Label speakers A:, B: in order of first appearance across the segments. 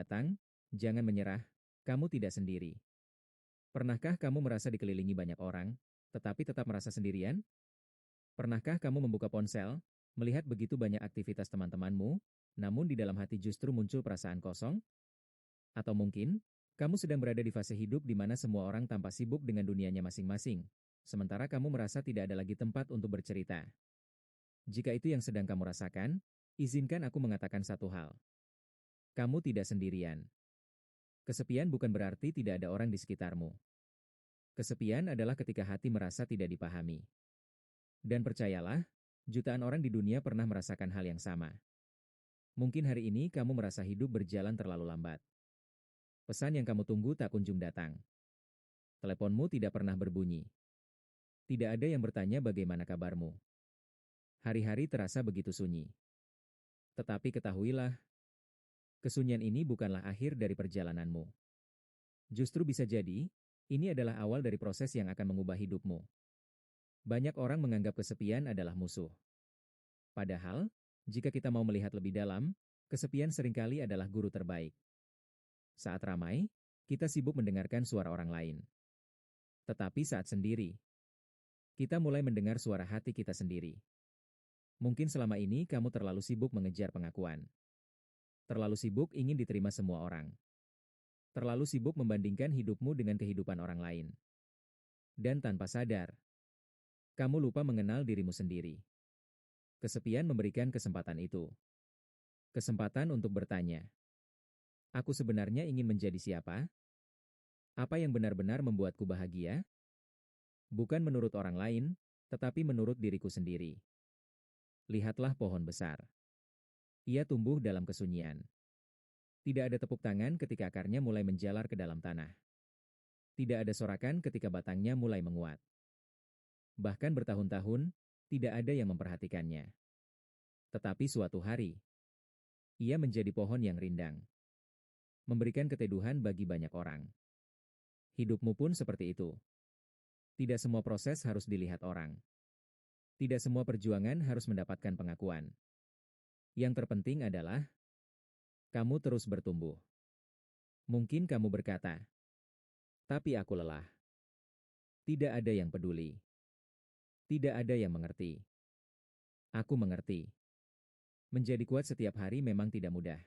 A: datang, jangan menyerah, kamu tidak sendiri. Pernahkah kamu merasa dikelilingi banyak orang, tetapi tetap merasa sendirian? Pernahkah kamu membuka ponsel, melihat begitu banyak aktivitas teman-temanmu, namun di dalam hati justru muncul perasaan kosong? Atau mungkin, kamu sedang berada di fase hidup di mana semua orang tampak sibuk dengan dunianya masing-masing, sementara kamu merasa tidak ada lagi tempat untuk bercerita. Jika itu yang sedang kamu rasakan, izinkan aku mengatakan satu hal. Kamu tidak sendirian. Kesepian bukan berarti tidak ada orang di sekitarmu. Kesepian adalah ketika hati merasa tidak dipahami. Dan percayalah, jutaan orang di dunia pernah merasakan hal yang sama. Mungkin hari ini kamu merasa hidup berjalan terlalu lambat. Pesan yang kamu tunggu tak kunjung datang. Teleponmu tidak pernah berbunyi. Tidak ada yang bertanya bagaimana kabarmu. Hari-hari terasa begitu sunyi. Tetapi ketahuilah, kesunyian ini bukanlah akhir dari perjalananmu. Justru bisa jadi, ini adalah awal dari proses yang akan mengubah hidupmu. Banyak orang menganggap kesepian adalah musuh. Padahal, jika kita mau melihat lebih dalam, kesepian seringkali adalah guru terbaik. Saat ramai, kita sibuk mendengarkan suara orang lain. Tetapi saat sendiri, kita mulai mendengar suara hati kita sendiri. Mungkin selama ini kamu terlalu sibuk mengejar pengakuan. Terlalu sibuk ingin diterima semua orang. Terlalu sibuk membandingkan hidupmu dengan kehidupan orang lain. Dan tanpa sadar, kamu lupa mengenal dirimu sendiri. Kesepian memberikan kesempatan itu. Kesempatan untuk bertanya, aku sebenarnya ingin menjadi siapa? Apa yang benar-benar membuatku bahagia? Bukan menurut orang lain, tetapi menurut diriku sendiri. Lihatlah pohon besar. Ia tumbuh dalam kesunyian. Tidak ada tepuk tangan ketika akarnya mulai menjalar ke dalam tanah. Tidak ada sorakan ketika batangnya mulai menguat. Bahkan bertahun-tahun, tidak ada yang memperhatikannya. Tetapi suatu hari, ia menjadi pohon yang rindang. Memberikan keteduhan bagi banyak orang. Hidupmu pun seperti itu. Tidak semua proses harus dilihat orang. Tidak semua perjuangan harus mendapatkan pengakuan. Yang terpenting adalah, kamu terus bertumbuh. Mungkin kamu berkata, tapi aku lelah. Tidak ada yang peduli. Tidak ada yang mengerti. Aku mengerti. Menjadi kuat setiap hari memang tidak mudah.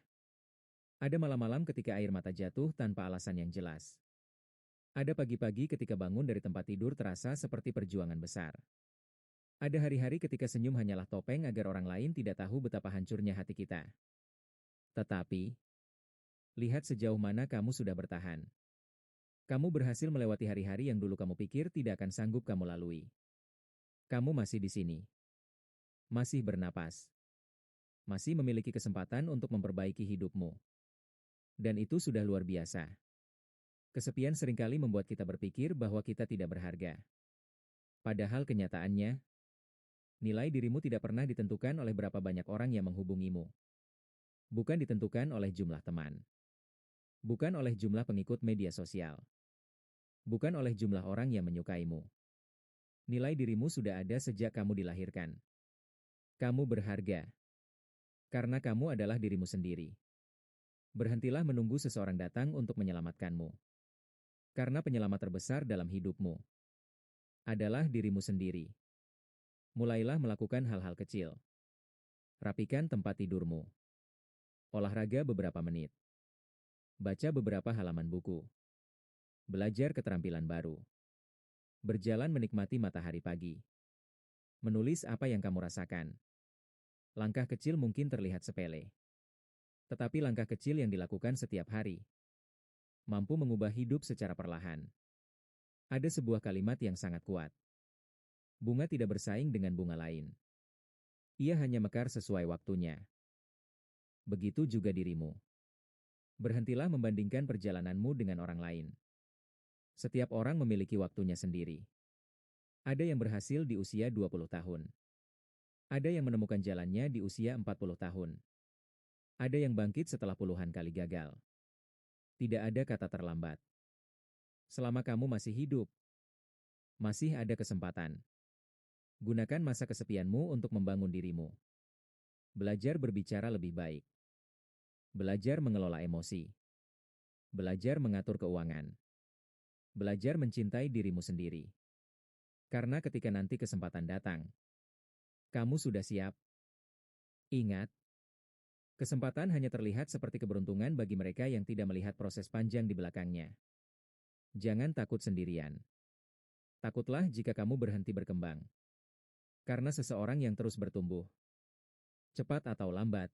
A: Ada malam-malam ketika air mata jatuh tanpa alasan yang jelas. Ada pagi-pagi ketika bangun dari tempat tidur terasa seperti perjuangan besar. Ada hari-hari ketika senyum hanyalah topeng agar orang lain tidak tahu betapa hancurnya hati kita. Tetapi, lihat sejauh mana kamu sudah bertahan. Kamu berhasil melewati hari-hari yang dulu kamu pikir tidak akan sanggup kamu lalui. Kamu masih di sini. Masih bernapas. Masih memiliki kesempatan untuk memperbaiki hidupmu. Dan itu sudah luar biasa. Kesepian seringkali membuat kita berpikir bahwa kita tidak berharga. Padahal kenyataannya, nilai dirimu tidak pernah ditentukan oleh berapa banyak orang yang menghubungimu. Bukan ditentukan oleh jumlah teman. Bukan oleh jumlah pengikut media sosial. Bukan oleh jumlah orang yang menyukaimu. Nilai dirimu sudah ada sejak kamu dilahirkan. Kamu berharga. Karena kamu adalah dirimu sendiri. Berhentilah menunggu seseorang datang untuk menyelamatkanmu. Karena penyelamat terbesar dalam hidupmu adalah dirimu sendiri. Mulailah melakukan hal-hal kecil. Rapikan tempat tidurmu. Olahraga beberapa menit. Baca beberapa halaman buku. Belajar keterampilan baru. Berjalan menikmati matahari pagi. Menulis apa yang kamu rasakan. Langkah kecil mungkin terlihat sepele. Tetapi langkah kecil yang dilakukan setiap hari mampu mengubah hidup secara perlahan. Ada sebuah kalimat yang sangat kuat. Bunga tidak bersaing dengan bunga lain. Ia hanya mekar sesuai waktunya. Begitu juga dirimu. Berhentilah membandingkan perjalananmu dengan orang lain. Setiap orang memiliki waktunya sendiri. Ada yang berhasil di usia 20 tahun. Ada yang menemukan jalannya di usia 40 tahun. Ada yang bangkit setelah puluhan kali gagal. Tidak ada kata terlambat. Selama kamu masih hidup, masih ada kesempatan. Gunakan masa kesepianmu untuk membangun dirimu. Belajar berbicara lebih baik. Belajar mengelola emosi. Belajar mengatur keuangan. Belajar mencintai dirimu sendiri. Karena ketika nanti kesempatan datang, kamu sudah siap. Ingat, kesempatan hanya terlihat seperti keberuntungan bagi mereka yang tidak melihat proses panjang di belakangnya. Jangan takut sendirian. Takutlah jika kamu berhenti berkembang. Karena seseorang yang terus bertumbuh, cepat atau lambat,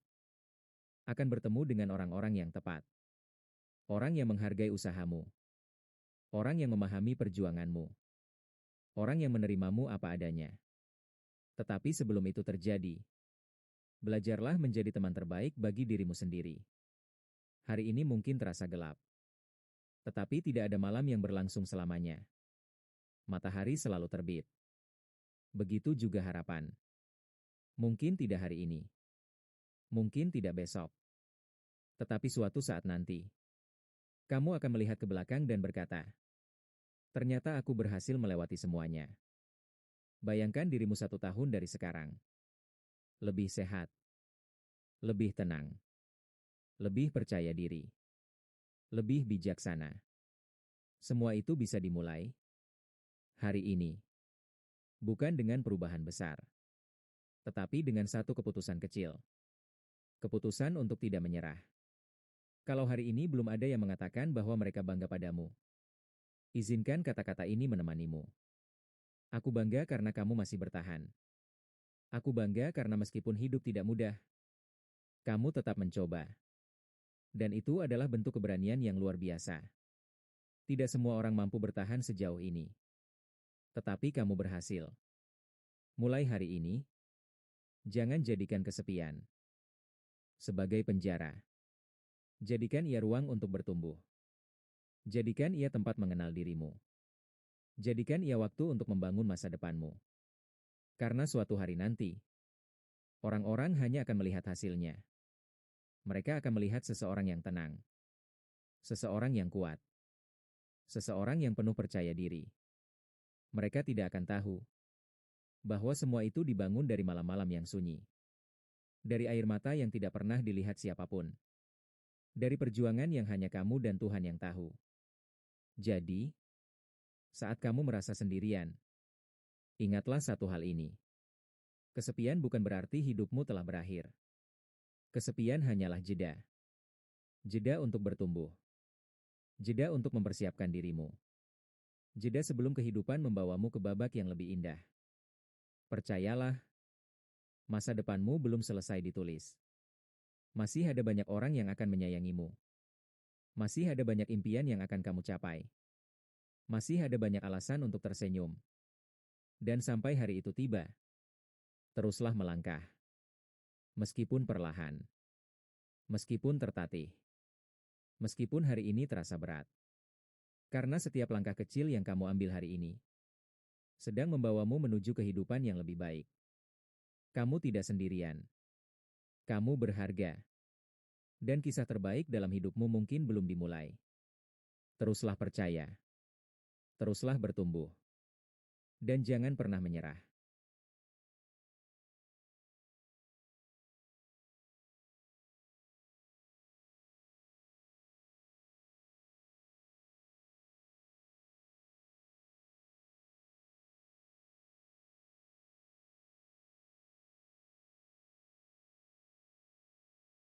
A: akan bertemu dengan orang-orang yang tepat. Orang yang menghargai usahamu. Orang yang memahami perjuanganmu. Orang yang menerimamu apa adanya. Tetapi sebelum itu terjadi, belajarlah menjadi teman terbaik bagi dirimu sendiri. Hari ini mungkin terasa gelap. Tetapi tidak ada malam yang berlangsung selamanya. Matahari selalu terbit. Begitu juga harapan. Mungkin tidak hari ini. Mungkin tidak besok. Tetapi suatu saat nanti, kamu akan melihat ke belakang dan berkata, ternyata aku berhasil melewati semuanya. Bayangkan dirimu 1 tahun dari sekarang. Lebih sehat. Lebih tenang. Lebih percaya diri. Lebih bijaksana. Semua itu bisa dimulai hari ini. Bukan dengan perubahan besar. Tetapi dengan satu keputusan kecil. Keputusan untuk tidak menyerah. Kalau hari ini belum ada yang mengatakan bahwa mereka bangga padamu, izinkan kata-kata ini menemanimu. Aku bangga karena kamu masih bertahan. Aku bangga karena meskipun hidup tidak mudah, kamu tetap mencoba. Dan itu adalah bentuk keberanian yang luar biasa. Tidak semua orang mampu bertahan sejauh ini. Tetapi kamu berhasil. Mulai hari ini, jangan jadikan kesepian sebagai penjara. Jadikan ia ruang untuk bertumbuh. Jadikan ia tempat mengenal dirimu. Jadikan ia waktu untuk membangun masa depanmu. Karena suatu hari nanti, orang-orang hanya akan melihat hasilnya. Mereka akan melihat seseorang yang tenang. Seseorang yang kuat. Seseorang yang penuh percaya diri. Mereka tidak akan tahu bahwa semua itu dibangun dari malam-malam yang sunyi. Dari air mata yang tidak pernah dilihat siapapun. Dari perjuangan yang hanya kamu dan Tuhan yang tahu. Jadi, saat kamu merasa sendirian, ingatlah satu hal ini. Kesepian bukan berarti hidupmu telah berakhir. Kesepian hanyalah jeda. Jeda untuk bertumbuh. Jeda untuk mempersiapkan dirimu. Jeda sebelum kehidupan membawamu ke babak yang lebih indah. Percayalah, masa depanmu belum selesai ditulis. Masih ada banyak orang yang akan menyayangimu. Masih ada banyak impian yang akan kamu capai. Masih ada banyak alasan untuk tersenyum. Dan sampai hari itu tiba, teruslah melangkah. Meskipun perlahan. Meskipun tertatih. Meskipun hari ini terasa berat. Karena setiap langkah kecil yang kamu ambil hari ini, sedang membawamu menuju kehidupan yang lebih baik. Kamu tidak sendirian. Kamu berharga. Dan kisah terbaik dalam hidupmu mungkin belum dimulai. Teruslah percaya. Teruslah bertumbuh. Dan jangan pernah menyerah.